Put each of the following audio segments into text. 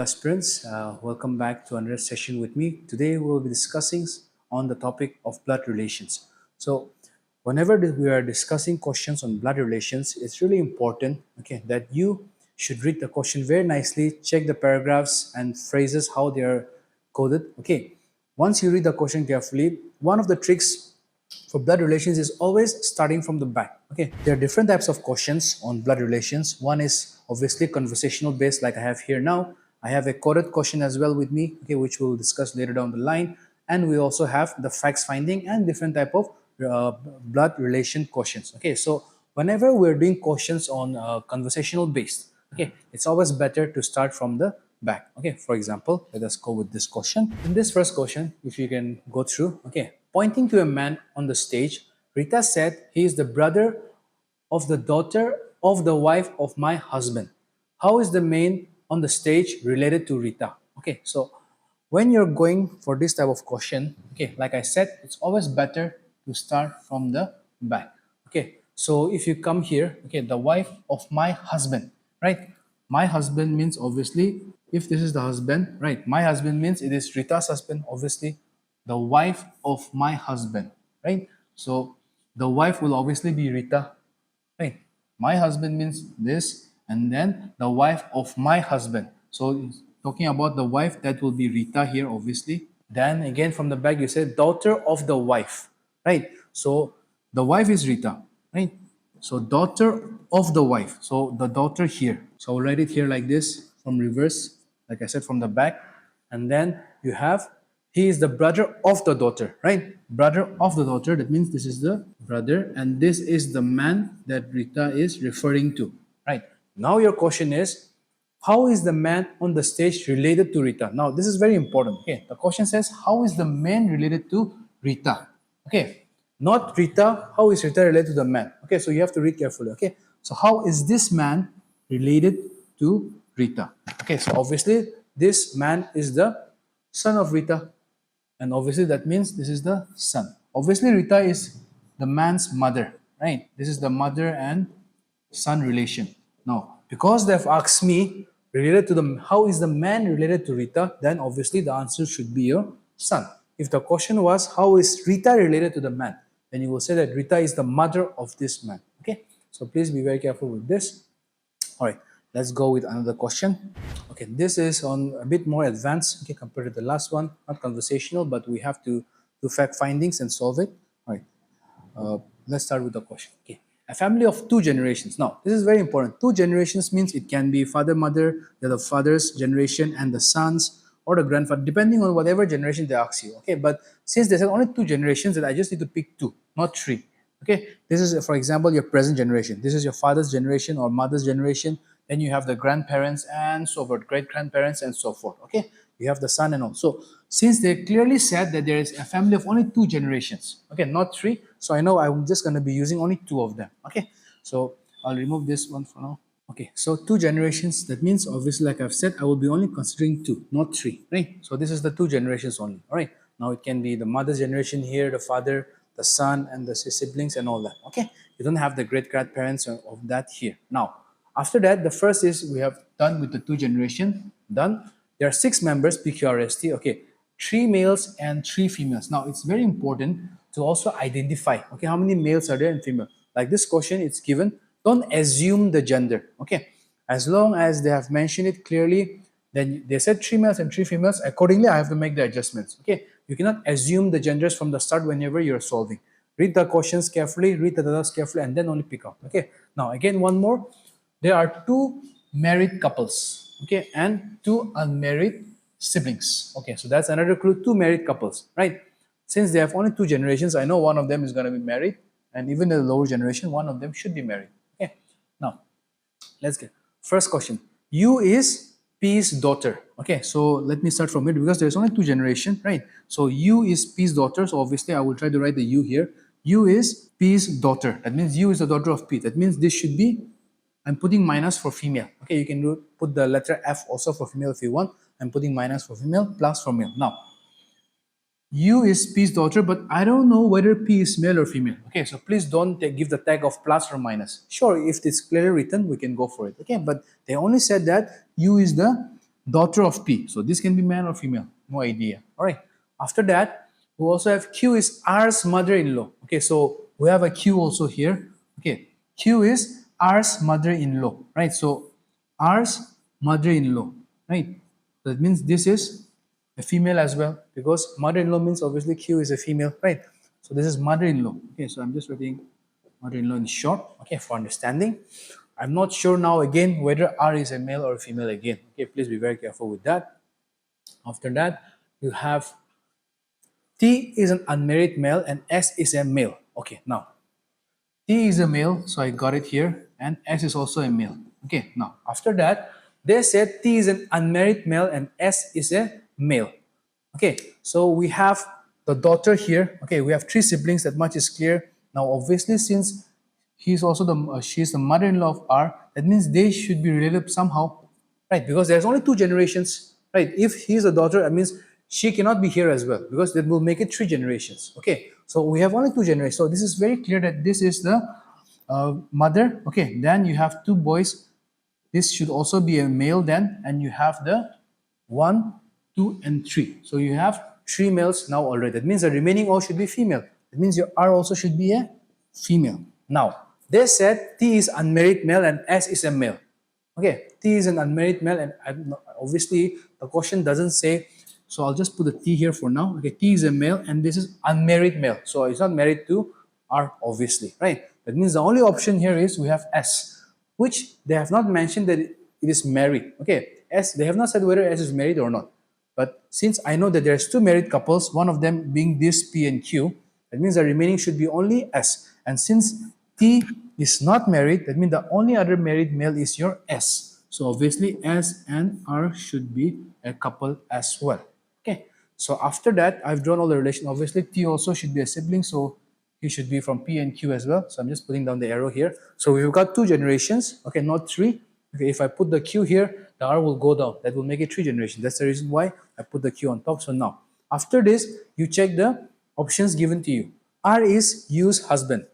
aspirants. Welcome back to another session with me. Today we will be discussing on the topic of blood relations. So, whenever we are discussing questions on blood relations, it's really important, okay, that you should read the question very nicely, check the paragraphs and phrases how they are coded. Okay, once you read the question carefully, one of the tricks for blood relations is always starting from the back. Okay, there are different types of questions on blood relations. One is obviously conversational based, like I have here now. I have a coded question as well with me, okay, which we'll discuss later down the line. And we also have the facts finding and different type of blood relation questions. Okay, so whenever we're doing questions on conversational based, okay, it's always better to start from the back. Okay, for example, let us go with this question. In this first question, if you can go through, okay, pointing to a man on the stage, Rita said he is the brother of the daughter of the wife of my husband. How is the man on the stage related to Rita? Okay, so when you're going for this type of question, okay, like I said, it's always better to start from the back. Okay, so if you come here, okay, the wife of my husband, right? My husband means obviously, if this is the husband, right? My husband means it is Rita's husband, obviously, the wife of my husband, right? So the wife will obviously be Rita, right? My husband means this, and then the wife of my husband. So talking about the wife, that will be Rita here, obviously. Then again from the back, you say daughter of the wife, right? So the wife is Rita, right? So daughter of the wife. So the daughter here. So I'll write it here like this from reverse, like I said, from the back. And then you have he is the brother of the daughter, right? Brother of the daughter, that means this is the brother, and this is the man that Rita is referring to, right? Now your question is, how is the man on the stage related to Rita? Now this is very important. Okay, the question says, how is the man related to Rita? Okay, not Rita, how is Rita related to the man? Okay, so you have to read carefully. Okay, so how is this man related to Rita? Okay, so obviously this man is the son of Rita, and obviously that means this is the son. Obviously Rita is the man's mother, right? This is the mother and son relation. Now, because they've asked me related to the how is the man related to Rita, then obviously the answer should be your son. If the question was how is Rita related to the man, then you will say that Rita is the mother of this man. Okay, so please be very careful with this. All right, let's go with another question. Okay, this is on a bit more advanced, okay, compared to the last one. Not conversational, but we have to do fact findings and solve it. All right, let's start with the question. Okay, a family of two generations. Now, this is very important. Two generations means it can be father, mother, the father's generation, and the sons or the grandfather, depending on whatever generation they ask you. Okay, but since there's only two generations, then I just need to pick two, not three. Okay, this is, for example, your present generation. This is your father's generation or mother's generation. Then you have the grandparents and so forth, great grandparents and so forth. Okay, you have the son and all. So since they clearly said that there is a family of only two generations, okay, not three. So I know I'm just going to be using only two of them. Okay, so I'll remove this one for now. Okay, so two generations, that means obviously, like I've said, I will be only considering two, not three, right? So this is the two generations only, all right? Now it can be the mother's generation here, the father, the son, and the siblings and all that, okay? You don't have the great-grandparents of that here. Now, after that, the first is we have done with the two generation, done. There are 6 members, PQRST, okay? 3 males and 3 females. Now, it's very important to also identify, okay, how many males are there and female. Like this question, it's given, don't assume the gender, okay? As long as they have mentioned it clearly, then they said 3 males and 3 females, accordingly, I have to make the adjustments, okay? You cannot assume the genders from the start whenever you're solving. Read the questions carefully, read the data carefully, and then only pick out, okay? Now, again, one more. There are 2 married couples, okay, and 2 unmarried siblings, okay? So that's another clue, 2 married couples, right? Since they have only 2 generations, I know one of them is going to be married, and even in the lower generation, one of them should be married. Okay, now let's get first question. U is P's daughter. Okay, so let me start from it because there's only 2 generations, right? So U is P's daughter. So obviously, I will try to write the U here. U is P's daughter. That means U is the daughter of P. That means this should be. I'm putting minus for female. Okay, you can put the letter F also for female if you want. I'm putting minus for female, plus for male. Now, U is P's daughter, but I don't know whether P is male or female. Okay, so please don't give the tag of plus or minus. Sure, if it's clearly written, we can go for it. Okay, but they only said that U is the daughter of P. So this can be male or female, no idea. All right. After that, we also have Q is R's mother-in-law. Okay, so we have a Q also here. Okay, Q is R's mother-in-law, right? So R's mother-in-law, right? So that means this is a female as well, because mother-in-law means obviously Q is a female, right? So this is mother-in-law. Okay, so I'm just writing mother-in-law in short, okay, for understanding. I'm not sure now again whether R is a male or a female again. Okay, please be very careful with that. After that, you have T is an unmarried male and S is a male. Okay, now T is a male, so I got it here, and S is also a male. Okay, now after that, they said T is an unmarried male and S is a male. Okay, so we have the daughter here. Okay, we have three siblings, that much is clear. Now, obviously, since he's also she's the mother-in-law of R, that means they should be related somehow, right? Because there's only two generations, right? If he's a daughter, that means she cannot be here as well, because that will make it three generations. Okay, so we have only two generations. So this is very clear that this is the mother. Okay, then you have two boys. This should also be a male then, and you have the 1, 2, and 3. So you have 3 males now already. That means the remaining all should be female. That means your R also should be a female. Now, they said T is unmarried male and S is a male. Okay, T is an unmarried male, and obviously the question doesn't say, so I'll just put the T here for now. Okay, T is a male and this is unmarried male. So it's not married to R, obviously, right? That means the only option here is we have S, which they have not mentioned that it is married. Okay, S, they have not said whether S is married or not. But since I know that there's two married couples, one of them being this P and Q, that means the remaining should be only S. And since T is not married, that means the only other married male is your S. So obviously S and R should be a couple as well. Okay, so after that, I've drawn all the relation. Obviously T also should be a sibling, so he should be from P and Q as well. So I'm just putting down the arrow here. So we've got two generations, okay, not three. Okay, if I put the Q here, the R will go down. That will make it three generations. That's the reason why I put the Q on top. So now, after this, you check the options given to you. R is U's husband.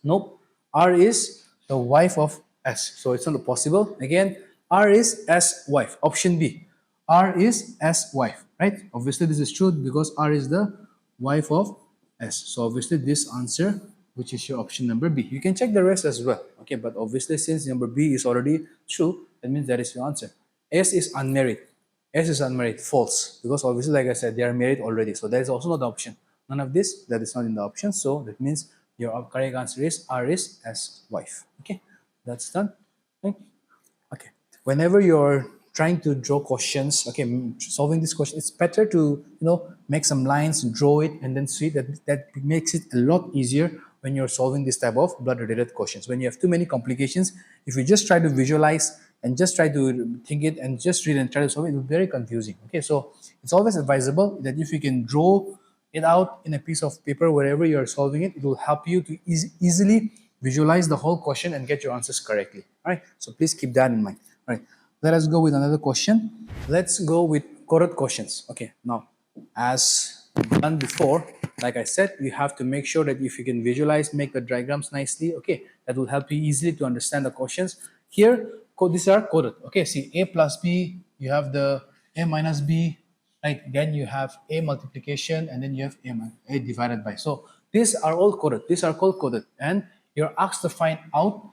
Nope. R is the wife of S. So it's not possible. Again, R is S wife. Option B. R is S wife, right? Obviously, this is true because R is the wife of S. So obviously, this answer, which is your option number B. You can check the rest as well. Okay, but obviously, since number B is already true, that means that is your answer. S is unmarried. S is unmarried. False. Because obviously, like I said, they are married already. So that is also not the option. None of this, that is not in the option. So that means your correct answer is R is S wife. Okay, that's done. Okay. Whenever you're trying to draw questions, okay, solving this question, it's better to make some lines, draw it, and then see that makes it a lot easier when you're solving this type of blood-related questions. When you have too many complications, if you just try to visualize and just try to think it and just read and try to solve it, it will be very confusing. Okay, so it's always advisable that if you can draw it out in a piece of paper wherever you are solving it, it will help you to easily visualize the whole question and get your answers correctly. All right, so please keep that in mind. All right, let us go with another question. Let's go with coded questions. Okay, now as done before, like I said, you have to make sure that if you can visualize, make the diagrams nicely. Okay, that will help you easily to understand the questions. Here, these are coded. Okay, see, A plus B, you have the A minus B, right? Then you have A multiplication, and then you have A divided by. So these are all coded. These are called coded, and you're asked to find out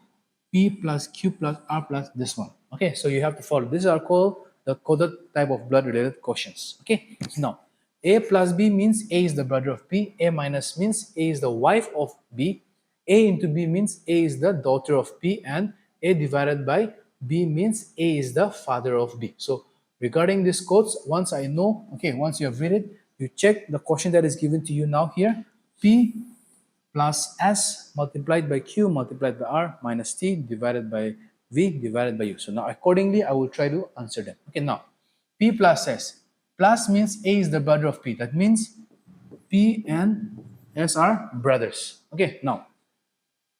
P plus Q plus R plus this one. Okay, so you have to follow. These are called the coded type of blood-related questions. Okay, so now A plus B means A is the brother of B. A minus means A is the wife of B. A into B means A is the daughter of B, and A divided by B means A is the father of B. So regarding these codes, once I know, okay, once you have read it, you check the question that is given to you now here. P plus S multiplied by Q multiplied by R minus T divided by V divided by U. So now accordingly, I will try to answer them. Okay, now P plus S. Plus means A is the brother of P. That means P and S are brothers. Okay, now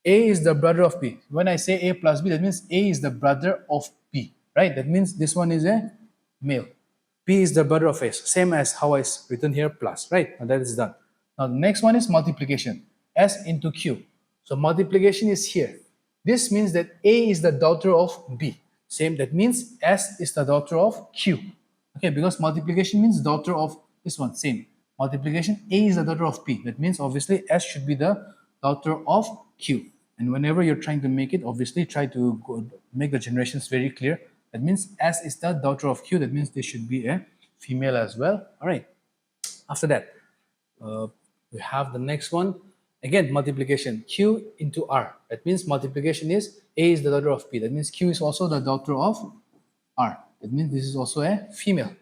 A is the brother of P. When I say A plus B, that means A is the brother of P, right? That means this one is a male. P is the brother of S, same as how I written here plus, right? Now that is done. Now the next one is multiplication. S into Q. So multiplication is here. This means that A is the daughter of B. Same, that means S is the daughter of Q. Okay, because multiplication means daughter of this one, same. Multiplication, A is the daughter of P. That means obviously S should be the daughter of Q. And whenever you're trying to make it, obviously try to make the generations very clear. That means S is the daughter of Q. That means they should be a female as well. All right. After that, uh, we have the next one. Again, multiplication, Q into R. That means multiplication is A is the daughter of P. That means Q is also the daughter of R. That means this is also a female,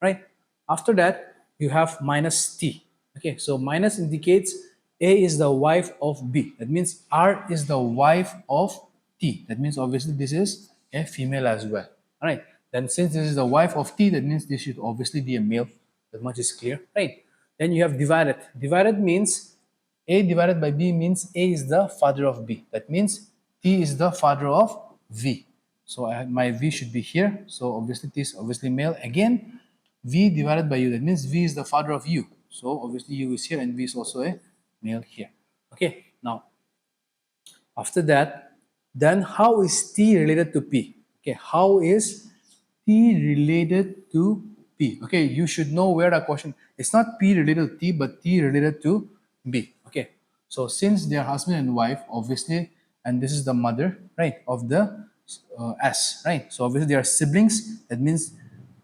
right? After that, you have minus T. Okay, so minus indicates A is the wife of B. That means R is the wife of T. That means obviously this is a female as well. All right. Then since this is the wife of T, that means this should obviously be a male. That much is clear, right? Then you have divided. Divided means A divided by B means A is the father of B. That means T is the father of V. So my V should be here. So obviously T is obviously male. Again, V divided by U. That means V is the father of U. So obviously U is here and V is also a male here. Okay, now after that, then how is T related to P? Okay, how is T related to P? Okay, you should know where the question. It's not P related to T, but T related to B. Okay, so since they are husband and wife, obviously, and this is the mother, right, of the S, right? So obviously they are siblings. That means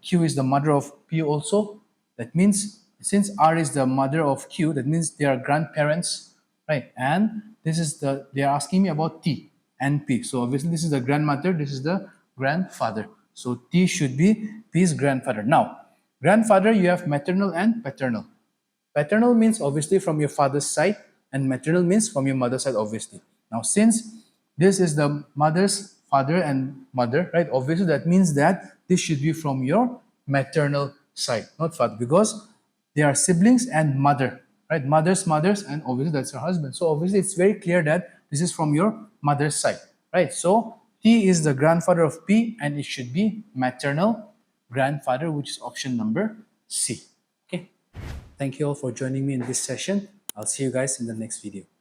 Q is the mother of P also. That means since R is the mother of Q, that means they are grandparents, right? And this is they are asking me about T and P. So obviously this is the grandmother, this is the grandfather. So T should be P's grandfather. Now, grandfather, you have maternal and paternal. Paternal means obviously from your father's side, and maternal means from your mother's side, obviously. Now, since this is the mother's father and mother, right? Obviously, that means that this should be from your maternal side, not father, because they are siblings and mother, right? Mothers, and obviously that's your husband. So obviously, it's very clear that this is from your mother's side, right? So T is the grandfather of P, and it should be maternal grandfather, which is option number C. Okay. Thank you all for joining me in this session. I'll see you guys in the next video.